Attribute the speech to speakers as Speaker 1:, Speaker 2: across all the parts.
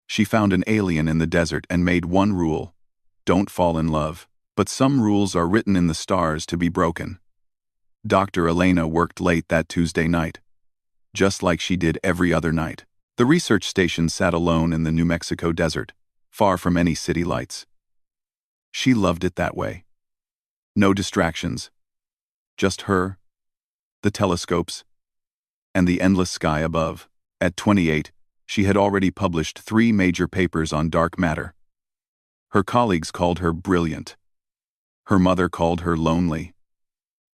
Speaker 1: She found an alien in the desert and made one rule: don't fall in love. But some rules are written in the stars to be broken. Dr. Elena worked late that Tuesday night, just like she did every other night. The research station sat alone in the New Mexico desert, far from any city lights. She loved it that way. No distractions. Just her, the telescopes, and the endless sky above. At 28, she had already published 3 major papers on dark matter. Her colleagues called her brilliant. Her mother called her lonely.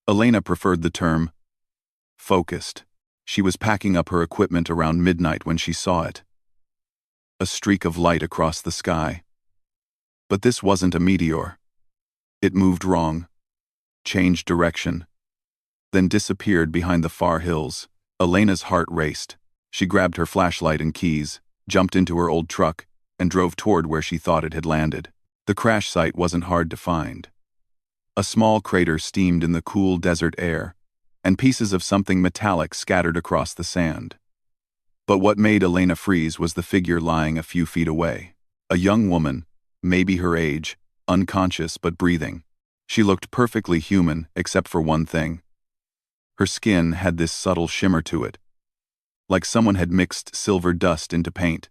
Speaker 1: Elena preferred the term focused. She was packing up her equipment around midnight when she saw it. A streak of light across the sky. But this wasn't a meteor. It moved wrong, changed direction, then disappeared behind the far hills. Elena's heart raced. She grabbed her flashlight and keys, jumped into her old truck, and drove toward where she thought it had landed. The crash site wasn't hard to find. A small crater steamed in the cool desert air, and pieces of something metallic scattered across the sand. But what made Elena freeze was the figure lying a few feet away. A young woman, maybe her age, unconscious but breathing. She looked perfectly human except for one thing. Her skin had this subtle shimmer to it, like someone had mixed silver dust into paint.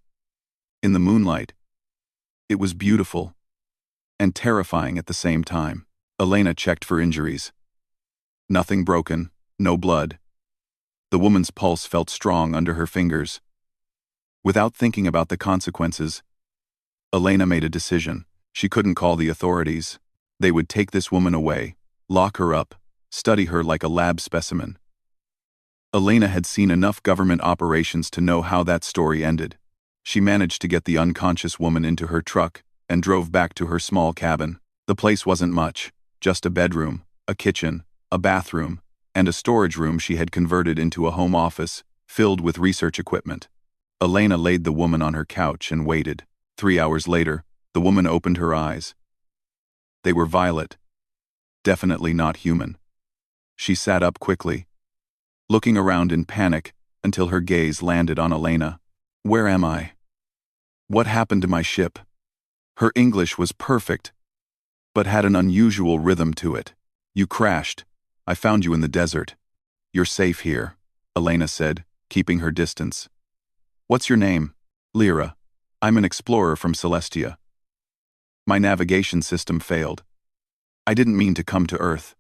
Speaker 1: In the moonlight, it was beautiful and terrifying at the same time. Elena checked for injuries. Nothing broken, no blood. The woman's pulse felt strong under her fingers. Without thinking about the consequences, Elena made a decision. She couldn't call the authorities. They would take this woman away, lock her up, study her like a lab specimen. Elena had seen enough government operations to know how that story ended. She managed to get the unconscious woman into her truck and drove back to her small cabin. The place wasn't much. Just a bedroom, a kitchen, a bathroom, and a storage room she had converted into a home office filled with research equipment. Elena laid the woman on her couch and waited. 3 hours later, the woman opened her eyes. They were violet. Definitely not human. She sat up quickly, looking around in panic until her gaze landed on Elena. Where am I? What happened to my ship? Her English was perfect, but had an unusual rhythm to it. You crashed. I found you in the desert. You're safe here, Elena said, keeping her distance. What's your name? Lyra. I'm an explorer from Celestia. My navigation system failed. I didn't mean to come to Earth.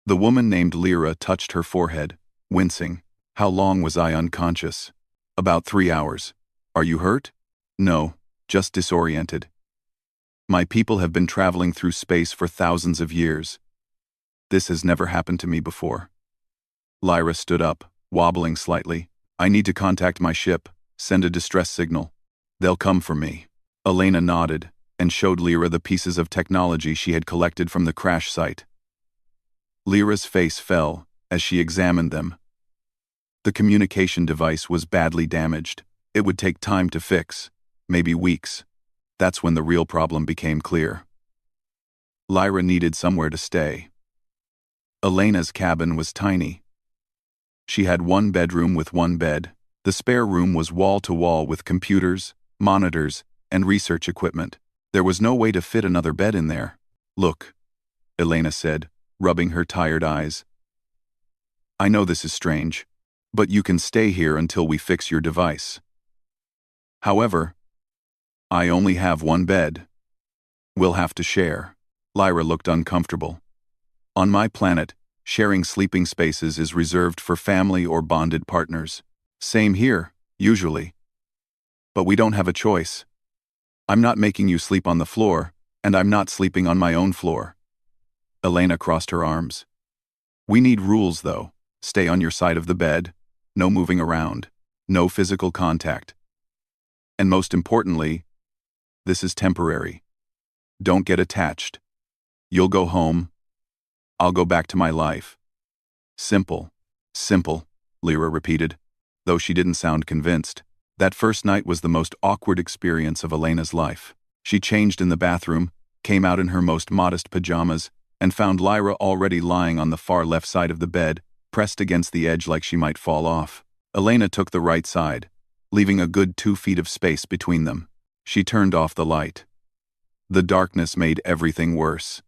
Speaker 1: The woman named Lyra touched her forehead, wincing. How long was I unconscious? About 3 hours. Are you hurt? No, just disoriented. My people have been traveling through space for thousands of years. This has never happened to me before. Lyra stood up, wobbling slightly. I need to contact my ship, send a distress signal. They'll come for me. Elena nodded and showed Lyra the pieces of technology she had collected from the crash site. Lyra's face fell as she examined them. The communication device was badly damaged. It would take time to fix, maybe weeks. That's when the real problem became clear. Lyra needed somewhere to stay. Elena's cabin was tiny. She had one bedroom with one bed. The spare room was wall-to-wall with computers, monitors, and research equipment. There was no way to fit another bed in there. Look, Elena said, rubbing her tired eyes. I know this is strange, but you can stay here until we fix your device. However, I only have one bed. We'll have to share. Lyra looked uncomfortable. On my planet, sharing sleeping spaces is reserved for family or bonded partners. Same here, usually. But we don't have a choice. I'm not making you sleep on the floor, and I'm not sleeping on my own floor. Elena crossed her arms. We need rules, though. Stay on your side of the bed, no moving around, no physical contact. And most importantly, this is temporary. Don't get attached. You'll go home. I'll go back to my life. Simple. Simple, Lyra repeated, though she didn't sound convinced. That first night was the most awkward experience of Elena's life. She changed in the bathroom, came out in her most modest pajamas, and found Lyra already lying on the far left side of the bed, pressed against the edge like she might fall off. Elena took the right side, leaving a good 2 feet of space between them. She turned off the light. The darkness made everything worse.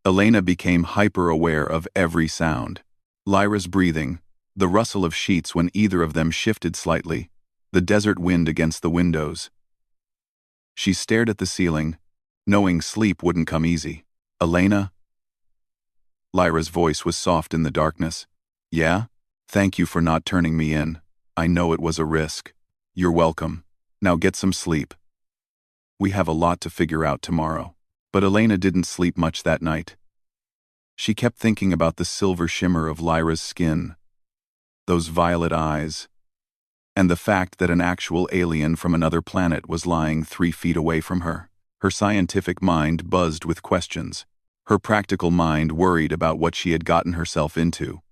Speaker 1: Elena became hyper-aware of every sound. Lyra's breathing, the rustle of sheets when either of them shifted slightly, the desert wind against the windows. She stared at the ceiling, knowing sleep wouldn't come easy. "Elena?" Lyra's voice was soft in the darkness. "Yeah? Thank you for not turning me in. I know it was a risk." "You're welcome. Now get some sleep. We have a lot to figure out tomorrow." But Elena didn't sleep much that night. She kept thinking about the silver shimmer of Lyra's skin, those violet eyes, and the fact that an actual alien from another planet was lying 3 feet away from her. Her scientific mind buzzed with questions. Her practical mind worried about what she had gotten herself into.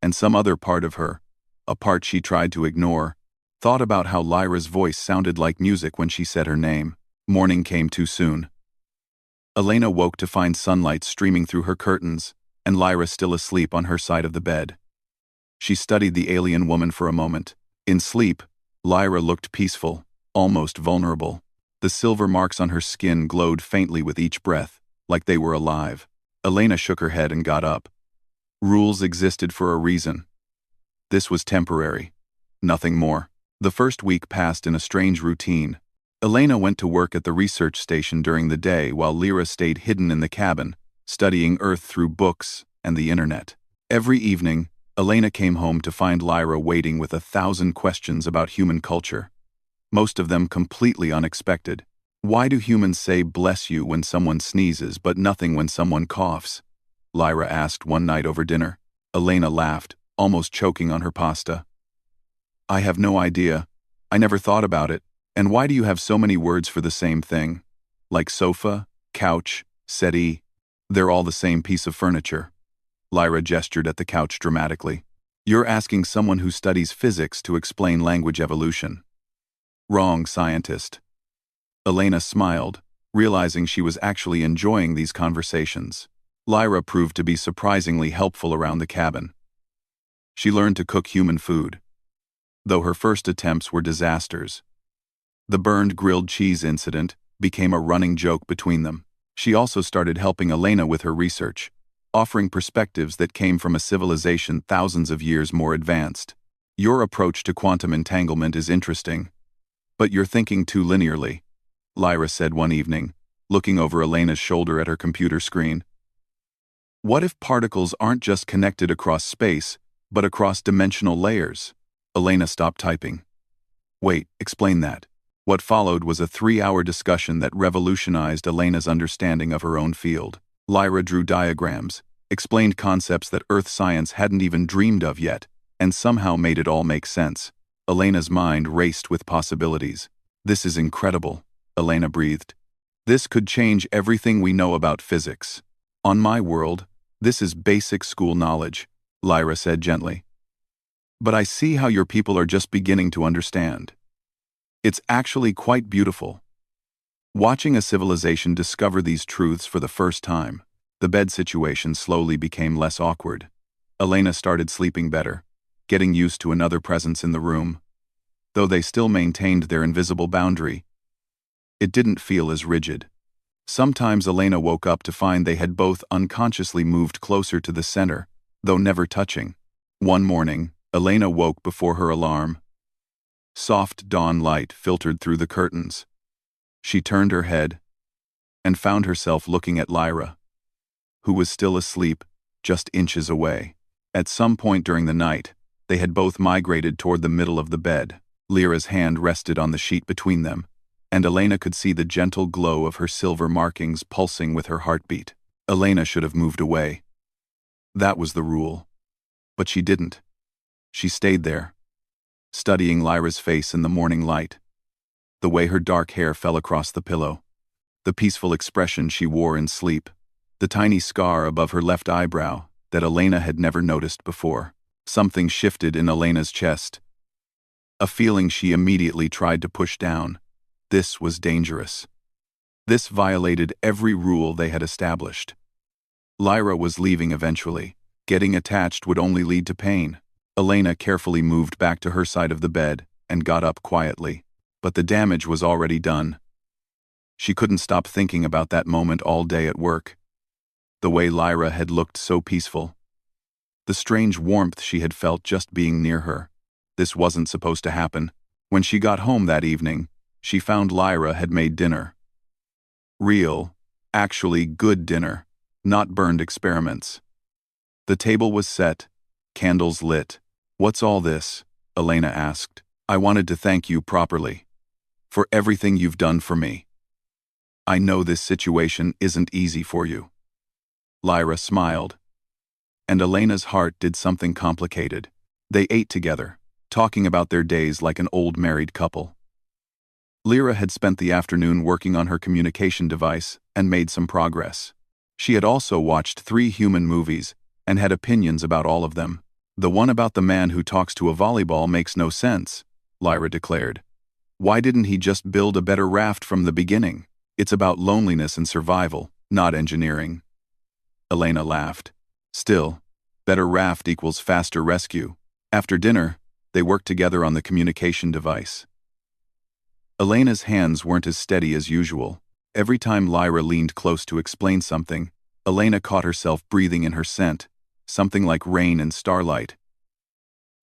Speaker 1: And some other part of her, a part she tried to ignore, thought about how Lyra's voice sounded like music when she said her name. Morning came too soon. Elena woke to find sunlight streaming through her curtains, and Lyra still asleep on her side of the bed. She studied the alien woman for a moment. In sleep, Lyra looked peaceful, almost vulnerable. The silver marks on her skin glowed faintly with each breath, like they were alive. Elena shook her head and got up. Rules existed for a reason. This was temporary. Nothing more. The first week passed in a strange routine. Elena went to work at the research station during the day while Lyra stayed hidden in the cabin, studying Earth through books and the internet. Every evening, Elena came home to find Lyra waiting with 1,000 questions about human culture. Most of them completely unexpected. Why do humans say "bless you" when someone sneezes but nothing when someone coughs? Lyra asked one night over dinner. Elena laughed, almost choking on her pasta. "I have no idea. I never thought about it. And why do you have so many words for the same thing? Like sofa, couch, settee. They're all the same piece of furniture." Lyra gestured at the couch dramatically. "You're asking someone who studies physics to explain language evolution." "Wrong, scientist." Elena smiled, realizing she was actually enjoying these conversations. Lyra proved to be surprisingly helpful around the cabin. She learned to cook human food, though her first attempts were disasters. The burned grilled cheese incident became a running joke between them. She also started helping Elena with her research, offering perspectives that came from a civilization thousands of years more advanced. "Your approach to quantum entanglement is interesting, but you're thinking too linearly," Lyra said one evening, looking over Elena's shoulder at her computer screen. "What if particles aren't just connected across space, but across dimensional layers?" Elena stopped typing. "Wait, explain that." What followed was a 3-hour discussion that revolutionized Elena's understanding of her own field. Lyra drew diagrams, explained concepts that Earth science hadn't even dreamed of yet, and somehow made it all make sense. Elena's mind raced with possibilities. "This is incredible," Elena breathed. "This could change everything we know about physics." "On my world, this is basic school knowledge," Lyra said gently. "But I see how your people are just beginning to understand. It's actually quite beautiful." Watching a civilization discover these truths for the first time, the bed situation slowly became less awkward. Elena started sleeping better, getting used to another presence in the room. Though they still maintained their invisible boundary, it didn't feel as rigid. Sometimes Elena woke up to find they had both unconsciously moved closer to the center, though never touching. One morning, Elena woke before her alarm. Soft dawn light filtered through the curtains. She turned her head and found herself looking at Lyra, who was still asleep, just inches away. At some point during the night, they had both migrated toward the middle of the bed. Lyra's hand rested on the sheet between them, and Elena could see the gentle glow of her silver markings pulsing with her heartbeat. Elena should have moved away. That was the rule. But she didn't. She stayed there, studying Lyra's face in the morning light. The way her dark hair fell across the pillow, the peaceful expression she wore in sleep, the tiny scar above her left eyebrow that Elena had never noticed before. Something shifted in Elena's chest, a feeling she immediately tried to push down. This was dangerous. This violated every rule they had established. Lyra was leaving eventually. Getting attached would only lead to pain. Elena carefully moved back to her side of the bed and got up quietly. but the damage was already done. She couldn't stop thinking about that moment all day at work. The way Lyra had looked so peaceful. The strange warmth she had felt just being near her. This wasn't supposed to happen. When she got home that evening, she found Lyra had made dinner. Real, actually good dinner, not burned experiments. The table was set, candles lit. "What's all this?" Elena asked. "I wanted to thank you properly. For everything you've done for me. I know this situation isn't easy for you." Lyra smiled. And Elena's heart did something complicated. They ate together, talking about their days like an old married couple. Lyra had spent the afternoon working on her communication device and made some progress. She had also watched 3 human movies and had opinions about all of them. "The one about the man who talks to a volleyball makes no sense," Lyra declared. "Why didn't he just build a better raft from the beginning? It's about loneliness and survival, not engineering." Elena laughed. "Still, better raft equals faster rescue." After dinner, they worked together on the communication device. Elena's hands weren't as steady as usual. Every time Lyra leaned close to explain something, Elena caught herself breathing in her scent, something like rain and starlight.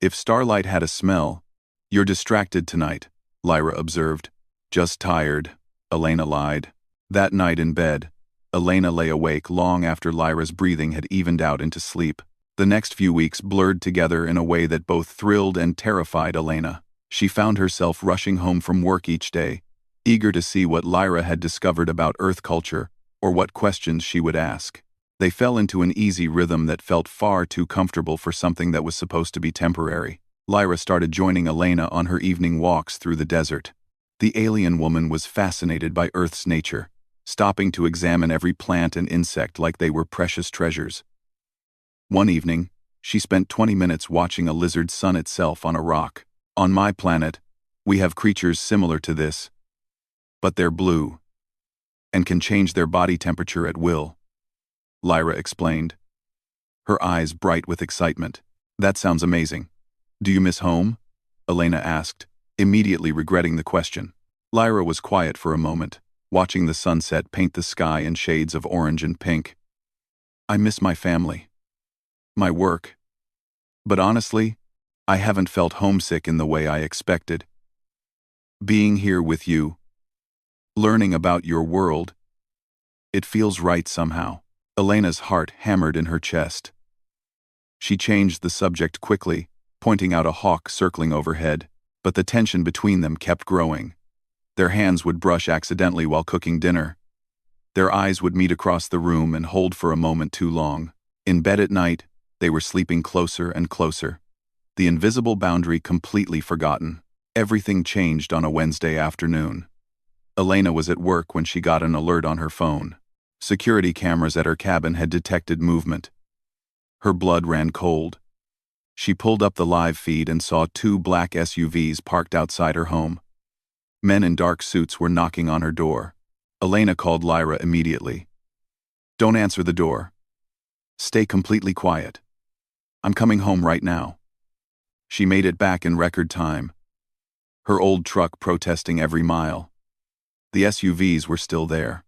Speaker 1: "If starlight had a smell, you're distracted tonight," Lyra observed. "Just tired," Elena lied. That night in bed, Elena lay awake long after Lyra's breathing had evened out into sleep. The next few weeks blurred together in a way that both thrilled and terrified Elena. She found herself rushing home from work each day, eager to see what Lyra had discovered about Earth culture or what questions she would ask. They fell into an easy rhythm that felt far too comfortable for something that was supposed to be temporary. Lyra started joining Elena on her evening walks through the desert. The alien woman was fascinated by Earth's nature, stopping to examine every plant and insect like they were precious treasures. One evening, she spent 20 minutes watching a lizard sun itself on a rock. "On my planet, we have creatures similar to this, but they're blue and can change their body temperature at will," Lyra explained, her eyes bright with excitement. "That sounds amazing. Do you miss home?" Elena asked, immediately regretting the question. Lyra was quiet for a moment, watching the sunset paint the sky in shades of orange and pink. "I miss my family. My work. But honestly, I haven't felt homesick in the way I expected. Being here with you, learning about your world, it feels right somehow." Elena's heart hammered in her chest. She changed the subject quickly, pointing out a hawk circling overhead, but the tension between them kept growing. Their hands would brush accidentally while cooking dinner. Their eyes would meet across the room and hold for a moment too long. In bed at night, they were sleeping closer and closer. The invisible boundary completely forgotten. Everything changed on a Wednesday afternoon. Elena was at work when she got an alert on her phone. Security cameras at her cabin had detected movement. Her blood ran cold. She pulled up the live feed and saw 2 black SUVs parked outside her home. Men in dark suits were knocking on her door. Elena called Lyra immediately. "Don't answer the door. Stay completely quiet. I'm coming home right now." She made it back in record time, her old truck protesting every mile. The SUVs were still there.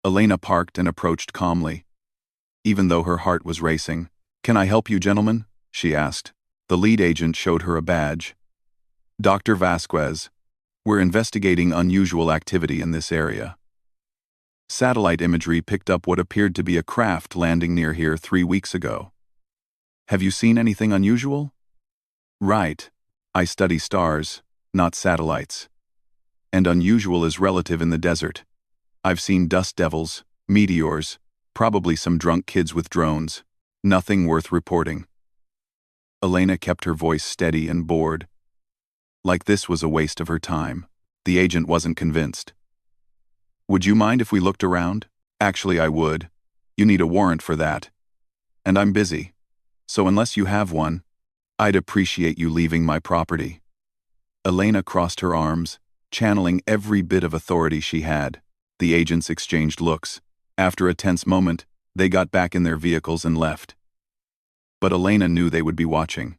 Speaker 1: Elena parked and approached calmly, even though her heart was racing. "Can I help you, gentlemen?" she asked. The lead agent showed her a badge. "Dr. Vasquez, we're investigating unusual activity in this area. Satellite imagery picked up what appeared to be a craft landing near here 3 weeks ago. Have you seen anything unusual?" "Right. I study stars, not satellites. And unusual is relative in the desert. I've seen dust devils, meteors, probably some drunk kids with drones. Nothing worth reporting." Elena kept her voice steady and bored. Like this was a waste of her time. The agent wasn't convinced. "Would you mind if we looked around?" "Actually, I would. You need a warrant for that. And I'm busy. So unless you have one, I'd appreciate you leaving my property." Elena crossed her arms, channeling every bit of authority she had. The agents exchanged looks. After a tense moment, they got back in their vehicles and left. But Elena knew they would be watching.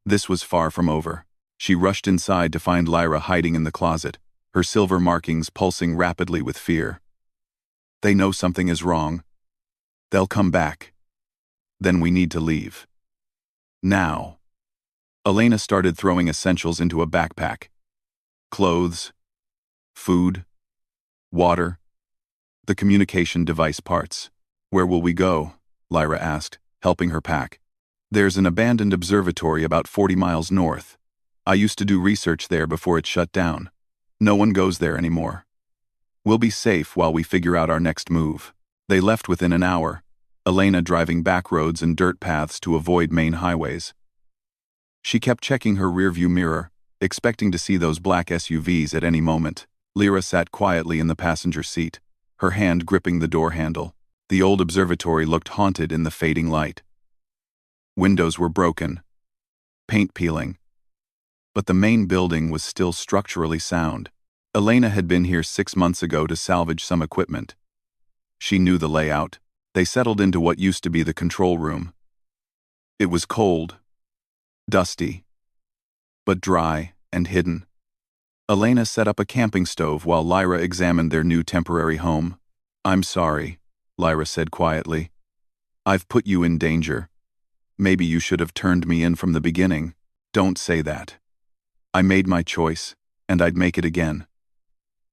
Speaker 1: This was far from over. She rushed inside to find Lyra hiding in the closet, her silver markings pulsing rapidly with fear. They know something is wrong. They'll come back. Then we need to leave. Now. Elena started throwing essentials into a backpack. Clothes, food, water, the communication device parts. Where will we go? Lyra asked, helping her pack. There's an abandoned observatory about 40 miles north. I used to do research there before it shut down. No one goes there anymore. We'll be safe while we figure out our next move. They left within an hour, Elena driving back roads and dirt paths to avoid main highways. She kept checking her rearview mirror, expecting to see those black SUVs at any moment. Lyra sat quietly in the passenger seat, her hand gripping the door handle. The old observatory looked haunted in the fading light. Windows were broken, paint peeling. But the main building was still structurally sound. Elena had been here 6 months ago to salvage some equipment. She knew the layout. They settled into what used to be the control room. It was cold, dusty, but dry and hidden. Elena set up a camping stove while Lyra examined their new temporary home. "I'm sorry," Lyra said quietly. "I've put you in danger. Maybe you should have turned me in from the beginning." "Don't say that. I made my choice, and I'd make it again."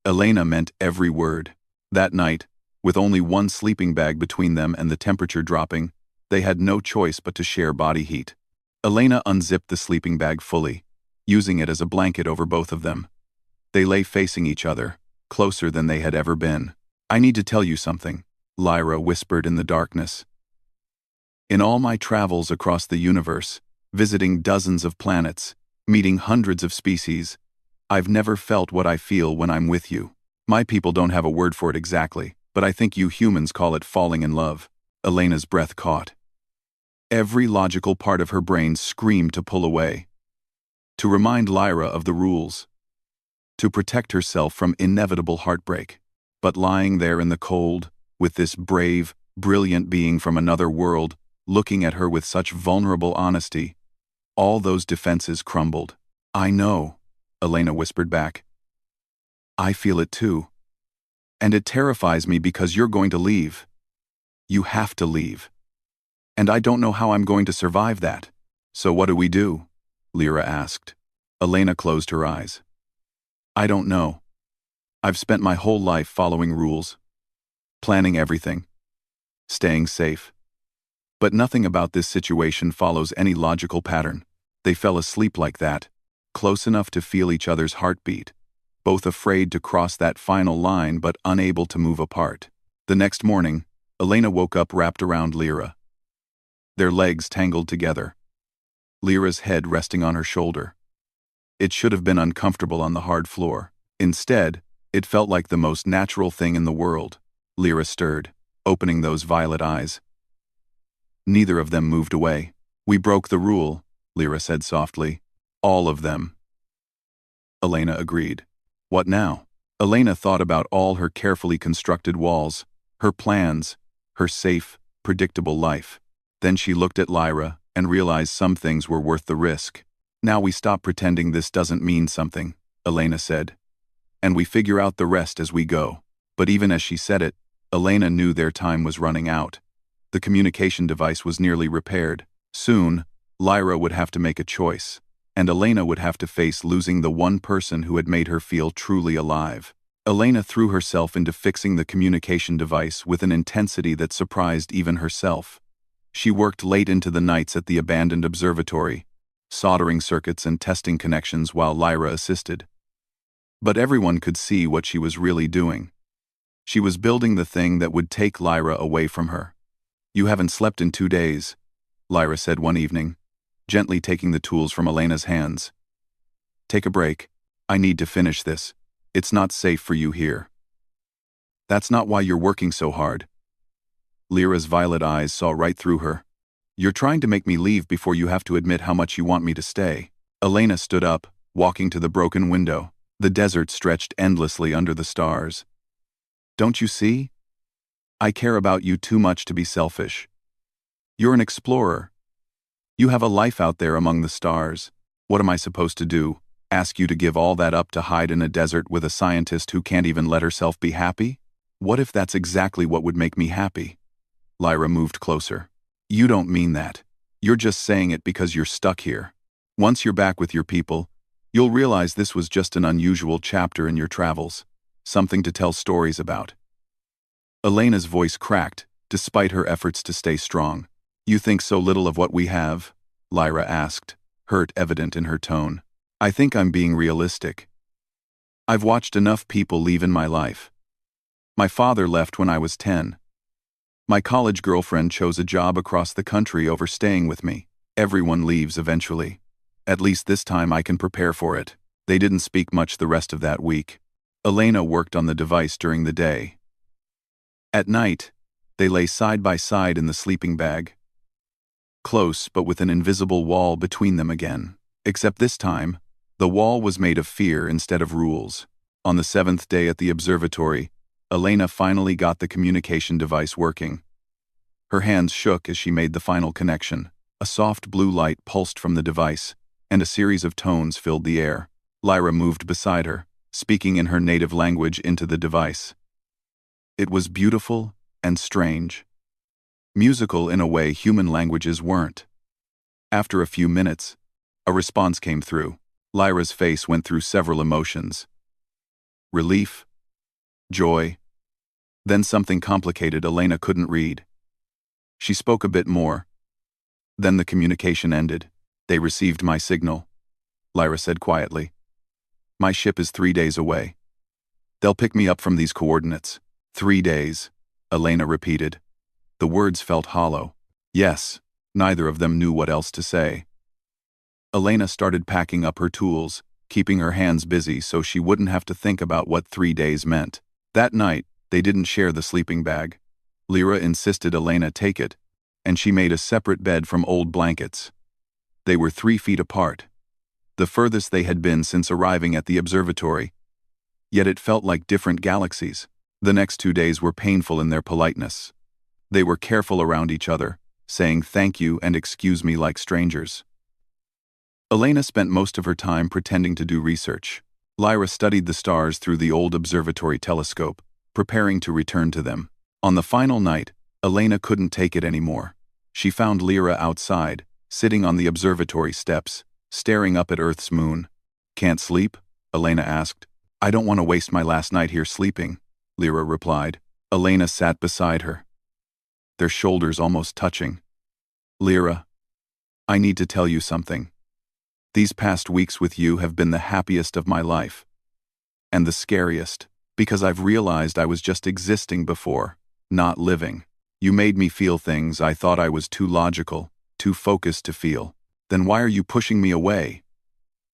Speaker 1: Elena meant every word. That night, with only one sleeping bag between them and the temperature dropping, they had no choice but to share body heat. Elena unzipped the sleeping bag fully, using it as a blanket over both of them. They lay facing each other, closer than they had ever been. "I need to tell you something," Lyra whispered in the darkness. "In all my travels across the universe, visiting dozens of planets, meeting hundreds of species, I've never felt what I feel when I'm with you. My people don't have a word for it exactly, but I think you humans call it falling in love." Elena's breath caught. Every logical part of her brain screamed to pull away, to remind Lyra of the rules, to protect herself from inevitable heartbreak. But lying there in the cold, with this brave, brilliant being from another world, looking at her with such vulnerable honesty, all those defenses crumbled. "I know," Elena whispered back. "I feel it too. And it terrifies me because you're going to leave. You have to leave. And I don't know how I'm going to survive that." "So what do we do?" Lyra asked. Elena closed her eyes. "I don't know. I've spent my whole life following rules, planning everything, staying safe. But nothing about this situation follows any logical pattern." They fell asleep like that, close enough to feel each other's heartbeat, both afraid to cross that final line but unable to move apart. The next morning, Elena woke up wrapped around Lyra, their legs tangled together, Lyra's head resting on her shoulder. It should have been uncomfortable on the hard floor. Instead, it felt like the most natural thing in the world. Lyra stirred, opening those violet eyes. Neither of them moved away. "We broke the rule," Lyra said softly. "All of them." Elena agreed. "What now?" Elena thought about all her carefully constructed walls, her plans, her safe, predictable life. Then she looked at Lyra and realized some things were worth the risk. "Now we stop pretending this doesn't mean something," Elena said. "And we figure out the rest as we go." But even as she said it, Elena knew their time was running out. The communication device was nearly repaired. Soon, Lyra would have to make a choice, and Elena would have to face losing the one person who had made her feel truly alive. Elena threw herself into fixing the communication device with an intensity that surprised even herself. She worked late into the nights at the abandoned observatory, soldering circuits and testing connections while Lyra assisted. But everyone could see what she was really doing. She was building the thing that would take Lyra away from her. "You haven't slept in 2 days," Lyra said one evening, gently taking the tools from Elena's hands. "Take a break. I need to finish this. It's not safe for you here." "That's not why you're working so hard." Lyra's violet eyes saw right through her. "You're trying to make me leave before you have to admit how much you want me to stay." Elena stood up, walking to the broken window. The desert stretched endlessly under the stars. "Don't you see? I care about you too much to be selfish. You're an explorer. You have a life out there among the stars. What am I supposed to do? Ask you to give all that up to hide in a desert with a scientist who can't even let herself be happy? What if that's exactly what would make me happy? Lyra moved closer. You don't mean that. You're just saying it because you're stuck here. Once you're back with your people, you'll realize this was just an unusual chapter in your travels, something to tell stories about. Elena's voice cracked, despite her efforts to stay strong. You think so little of what we have? Lyra asked, hurt evident in her tone. I think I'm being realistic. I've watched enough people leave in my life. My father left when I was 10. My college girlfriend chose a job across the country over staying with me. Everyone leaves eventually. At least this time I can prepare for it. They didn't speak much the rest of that week. Elena worked on the device during the day. At night, they lay side by side in the sleeping bag. Close, but with an invisible wall between them again. Except this time, the wall was made of fear instead of rules. On the 7th day at the observatory, Elena finally got the communication device working. Her hands shook as she made the final connection. A soft blue light pulsed from the device, and a series of tones filled the air. Lyra moved beside her, speaking in her native language into the device. It was beautiful and strange. Musical in a way human languages weren't. After a few minutes, a response came through. Lyra's face went through several emotions. Relief, joy, then something complicated Elena couldn't read. She spoke a bit more. Then the communication ended. They received my signal, Lyra said quietly. My ship is 3 days away. They'll pick me up from these coordinates. 3 days, Elena repeated. The words felt hollow. Yes, neither of them knew what else to say. Elena started packing up her tools, keeping her hands busy so she wouldn't have to think about what 3 days meant. That night, they didn't share the sleeping bag. Lyra insisted Elena take it, and she made a separate bed from old blankets. They were 3 feet apart, the furthest they had been since arriving at the observatory. Yet it felt like different galaxies. The next 2 days were painful in their politeness. They were careful around each other, saying thank you and excuse me like strangers. Elena spent most of her time pretending to do research. Lyra studied the stars through the old observatory telescope, preparing to return to them. On the final night, Elena couldn't take it anymore. She found Lyra outside, sitting on the observatory steps, staring up at Earth's moon. Can't sleep? Elena asked. I don't want to waste my last night here sleeping, Lyra replied. Elena sat beside her, their shoulders almost touching. Lyra, I need to tell you something. These past weeks with you have been the happiest of my life. And the scariest, because I've realized I was just existing before, not living. You made me feel things I thought I was too logical, too focused to feel. Then why are you pushing me away?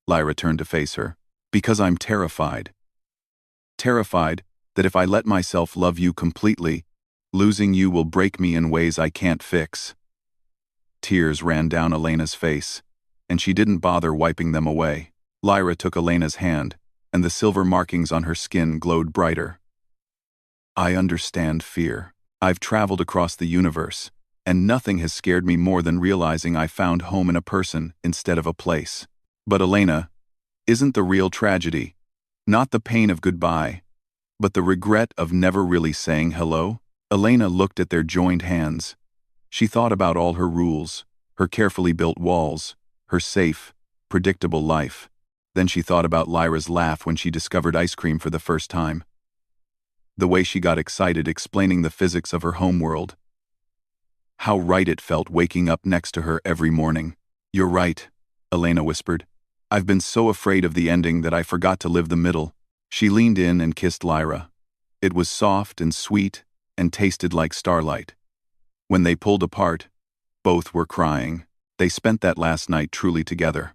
Speaker 1: Lyra turned to face her. Because I'm terrified. Terrified that if I let myself love you completely, losing you will break me in ways I can't fix. Tears ran down Elena's face, and she didn't bother wiping them away. Lyra took Elena's hand, and the silver markings on her skin glowed brighter. I understand fear. I've traveled across the universe, and nothing has scared me more than realizing I found home in a person instead of a place. But Elena, isn't the real tragedy not the pain of goodbye, but the regret of never really saying hello? Elena looked at their joined hands. She thought about all her rules, her carefully built walls, her safe, predictable life. Then she thought about Lyra's laugh when she discovered ice cream for the first time. The way she got excited explaining the physics of her homeworld. How right it felt waking up next to her every morning. You're right, Elena whispered. I've been so afraid of the ending that I forgot to live the middle. She leaned in and kissed Lyra. It was soft and sweet and tasted like starlight. When they pulled apart, both were crying. They spent that last night truly together.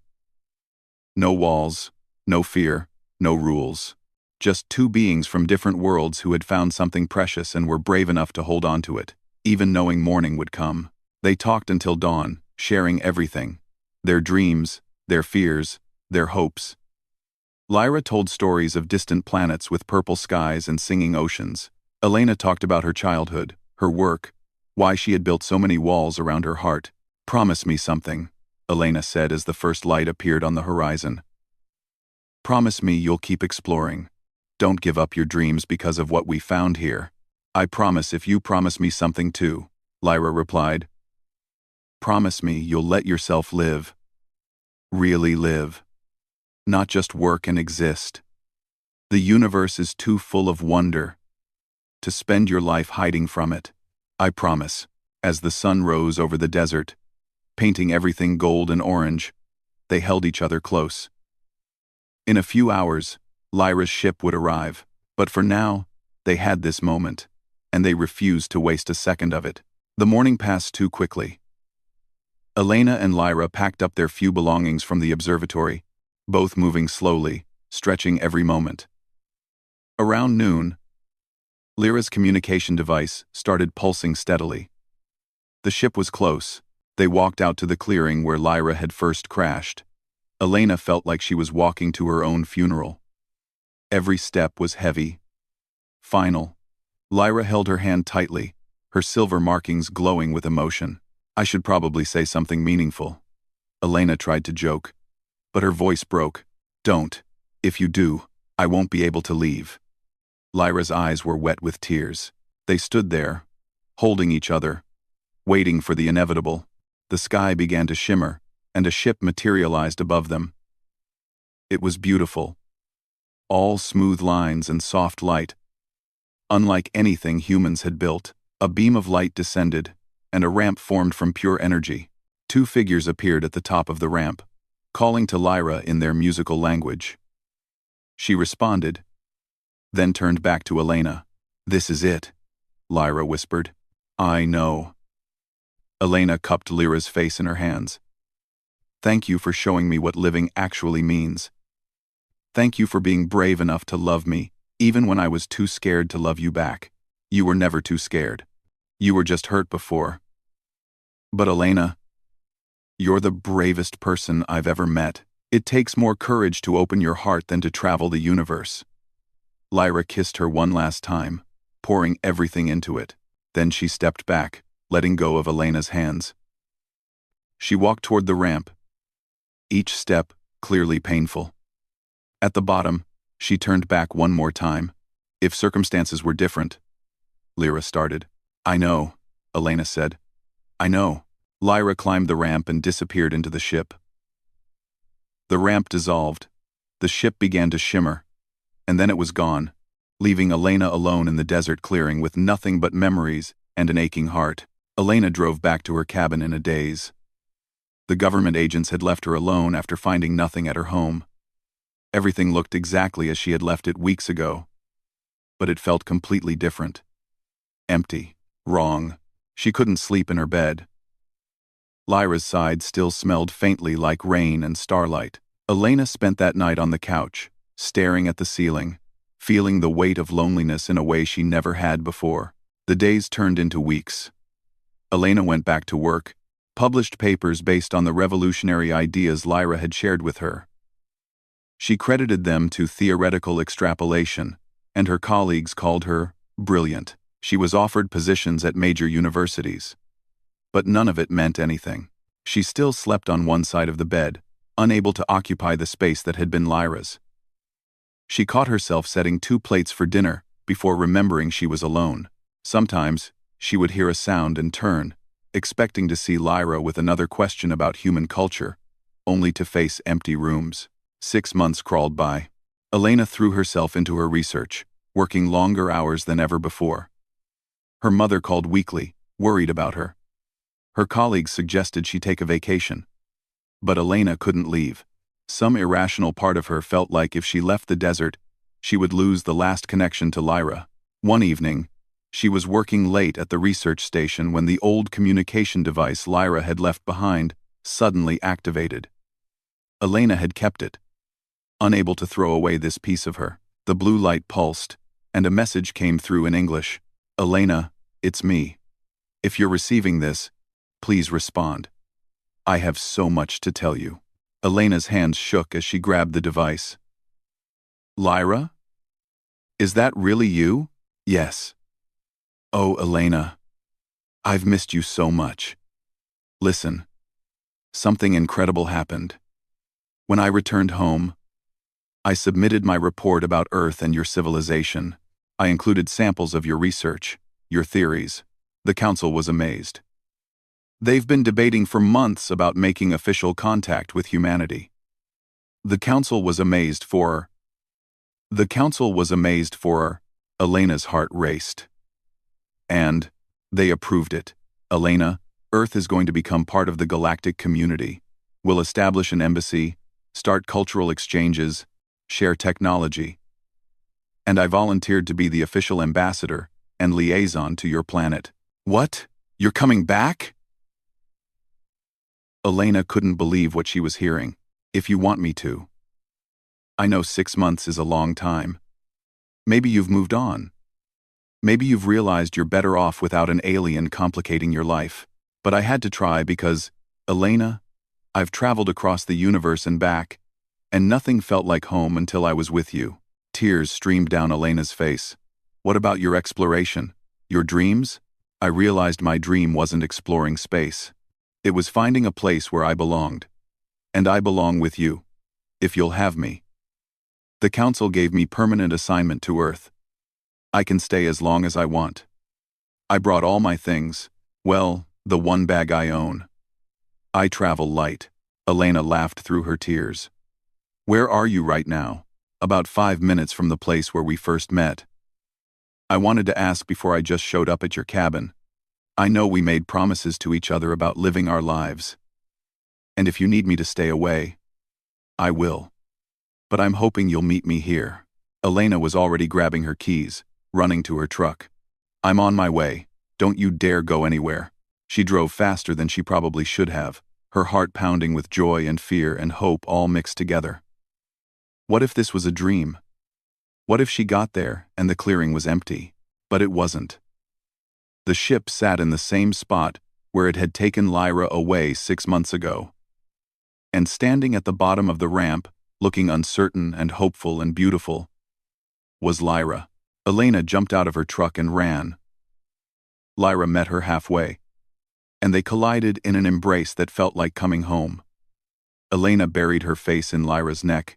Speaker 1: No walls, no fear, no rules. Just 2 beings from different worlds who had found something precious and were brave enough to hold on to it, even knowing morning would come. They talked until dawn, sharing everything. Their dreams, their fears, their hopes. Lyra told stories of distant planets with purple skies and singing oceans. Elena talked about her childhood, her work, why she had built so many walls around her heart. Promise me something, Elena said as the first light appeared on the horizon. Promise me you'll keep exploring. Don't give up your dreams because of what we found here. I promise if you promise me something too, Lyra replied. Promise me you'll let yourself live. Really live. Not just work and exist. The universe is too full of wonder to spend your life hiding from it. I promise. As the sun rose over the desert, painting everything gold and orange, they held each other close. In a few hours, Lyra's ship would arrive, but for now, they had this moment, and they refused to waste a second of it. The morning passed too quickly. Elena and Lyra packed up their few belongings from the observatory, both moving slowly, stretching every moment. Around noon, Lyra's communication device started pulsing steadily. The ship was close. They walked out to the clearing where Lyra had first crashed. Elena felt like she was walking to her own funeral. Every step was heavy, final. Lyra held her hand tightly, her silver markings glowing with emotion. I should probably say something meaningful. Elena tried to joke, but her voice broke. Don't. If you do, I won't be able to leave. Lyra's eyes were wet with tears. They stood there, holding each other, waiting for the inevitable. The sky began to shimmer, and a ship materialized above them. It was beautiful. All smooth lines and soft light. Unlike anything humans had built, a beam of light descended, and a ramp formed from pure energy. Two figures appeared at the top of the ramp, calling to Lyra in their musical language. She responded, then turned back to Elena. This is it, Lyra whispered. I know. Elena cupped Lyra's face in her hands. Thank you for showing me what living actually means. Thank you for being brave enough to love me, even when I was too scared to love you back. You were never too scared. You were just hurt before. But Elena, you're the bravest person I've ever met. It takes more courage to open your heart than to travel the universe. Lyra kissed her one last time, pouring everything into it. Then she stepped back, letting go of Elena's hands. She walked toward the ramp, each step clearly painful. At the bottom, she turned back one more time. If circumstances were different, Lyra started. I know, Elena said. I know. Lyra climbed the ramp and disappeared into the ship. The ramp dissolved. The ship began to shimmer, and then it was gone, leaving Elena alone in the desert clearing with nothing but memories and an aching heart. Elena drove back to her cabin in a daze. The government agents had left her alone after finding nothing at her home. Everything looked exactly as she had left it weeks ago, but it felt completely different. Empty. Wrong. She couldn't sleep in her bed. Lyra's side still smelled faintly like rain and starlight. Elena spent that night on the couch, staring at the ceiling, feeling the weight of loneliness in a way she never had before. The days turned into weeks. Elena went back to work, published papers based on the revolutionary ideas Lyra had shared with her. She credited them to theoretical extrapolation, and her colleagues called her brilliant. She was offered positions at major universities. But none of it meant anything. She still slept on one side of the bed, unable to occupy the space that had been Lyra's. She caught herself setting 2 plates for dinner before remembering she was alone. Sometimes, she would hear a sound and turn, expecting to see Lyra with another question about human culture, only to face empty rooms. 6 months crawled by. Elena threw herself into her research, working longer hours than ever before. Her mother called weekly, worried about her. Her colleagues suggested she take a vacation. But Elena couldn't leave. Some irrational part of her felt like if she left the desert, she would lose the last connection to Lyra. One evening, she was working late at the research station when the old communication device Lyra had left behind suddenly activated. Elena had kept it. Unable to throw away this piece of her, the blue light pulsed, and a message came through in English. Elena, it's me. If you're receiving this, please respond. I have so much to tell you. Elena's hands shook as she grabbed the device. Lyra? Is that really you? Yes. Oh, Elena. I've missed you so much. Listen. something incredible happened. When I returned home, I submitted my report about Earth and your civilization. I included samples of your research, your theories. The council was amazed. They've been debating for months about making official contact with humanity. The council was amazed for... Elena's heart raced. And they approved it. Elena, Earth is going to become part of the galactic community. We'll establish an embassy, start cultural exchanges, share technology. And I volunteered to be the official ambassador and liaison to your planet. What? You're coming back? Elena couldn't believe what she was hearing. If you want me to. I know 6 months is a long time. Maybe you've moved on. Maybe you've realized you're better off without an alien complicating your life. But I had to try because, Elena, I've traveled across the universe and back, and nothing felt like home until I was with you. Tears streamed down Elena's face. What about your exploration? Your dreams? I realized my dream wasn't exploring space. It was finding a place where I belonged. And I belong with you. If you'll have me. The council gave me permanent assignment to Earth. I can stay as long as I want. I brought all my things, well, the one bag I own. I travel light. Elena laughed through her tears. Where are you right now? About 5 minutes from the place where we first met. I wanted to ask before I just showed up at your cabin. I know we made promises to each other about living our lives. And if you need me to stay away, I will. But I'm hoping you'll meet me here. Elena was already grabbing her keys, running to her truck. I'm on my way. Don't you dare go anywhere. She drove faster than she probably should have, her heart pounding with joy and fear and hope all mixed together. What if this was a dream? What if she got there and the clearing was empty? But it wasn't. The ship sat in the same spot where it had taken Lyra away 6 months ago. And standing at the bottom of the ramp, looking uncertain and hopeful and beautiful, was Lyra. Elena jumped out of her truck and ran. Lyra met her halfway, and they collided in an embrace that felt like coming home. Elena buried her face in Lyra's neck,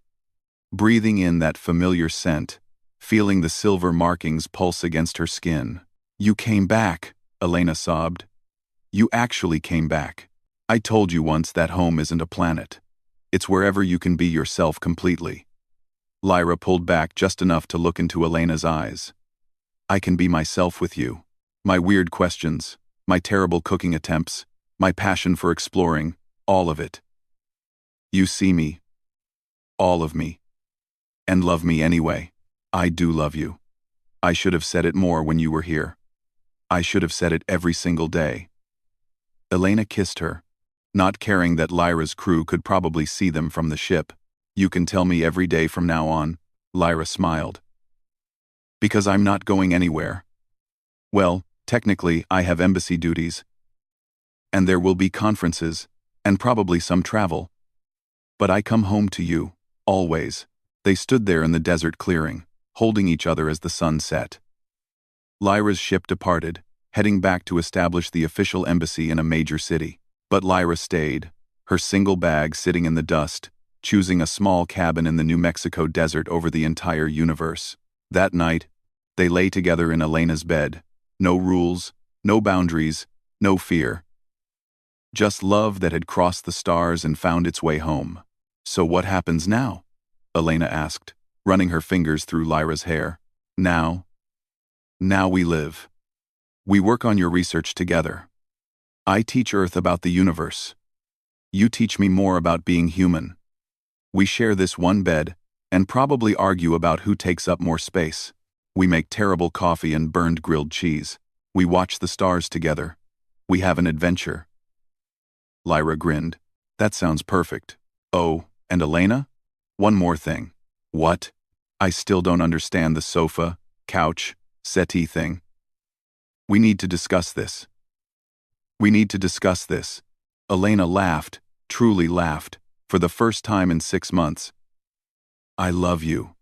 Speaker 1: breathing in that familiar scent, feeling the silver markings pulse against her skin. You came back, Elena sobbed. You actually came back. I told you once that home isn't a planet. It's wherever you can be yourself completely. Lyra pulled back just enough to look into Elena's eyes. I can be myself with you. My weird questions, my terrible cooking attempts, my passion for exploring, all of it. You see me, all of me, and love me anyway. I do love you. I should have said it more when you were here. I should have said it every single day. Elena kissed her, not caring that Lyra's crew could probably see them from the ship. You can tell me every day from now on, Lyra smiled. Because I'm not going anywhere. Well, technically, I have embassy duties. And there will be conferences, and probably some travel. But I come home to you, always. They stood there in the desert clearing, holding each other as the sun set. Lyra's ship departed, heading back to establish the official embassy in a major city. But Lyra stayed, her single bag sitting in the dust, choosing a small cabin in the New Mexico desert over the entire universe. That night, they lay together in Elena's bed. No rules, no boundaries, no fear. Just love that had crossed the stars and found its way home. So what happens now? Elena asked, running her fingers through Lyra's hair. Now we live. We work on your research together. I teach Earth about the universe. You teach me more about being human. We share this one bed, and probably argue about who takes up more space. We make terrible coffee and burned grilled cheese. We watch the stars together. We have an adventure. Lyra grinned. That sounds perfect. Oh, and Elena? One more thing. What? I still don't understand the sofa, couch, settee thing. We need to discuss this. We need to discuss this. Elena laughed, truly laughed, for the first time in 6 months. I love you.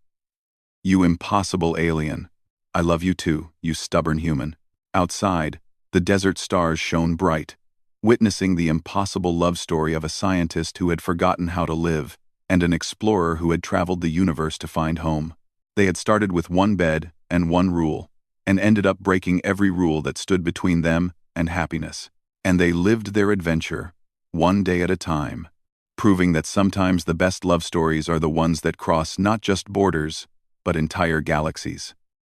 Speaker 1: You impossible alien. I love you too, you stubborn human. Outside, the desert stars shone bright. witnessing the impossible love story of a scientist who had forgotten how to live and an explorer who had traveled the universe to find home. They had started with one bed and one rule, and ended up breaking every rule that stood between them and happiness. And they lived their adventure, one day at a time, proving that sometimes the best love stories are the ones that cross not just borders, but entire galaxies.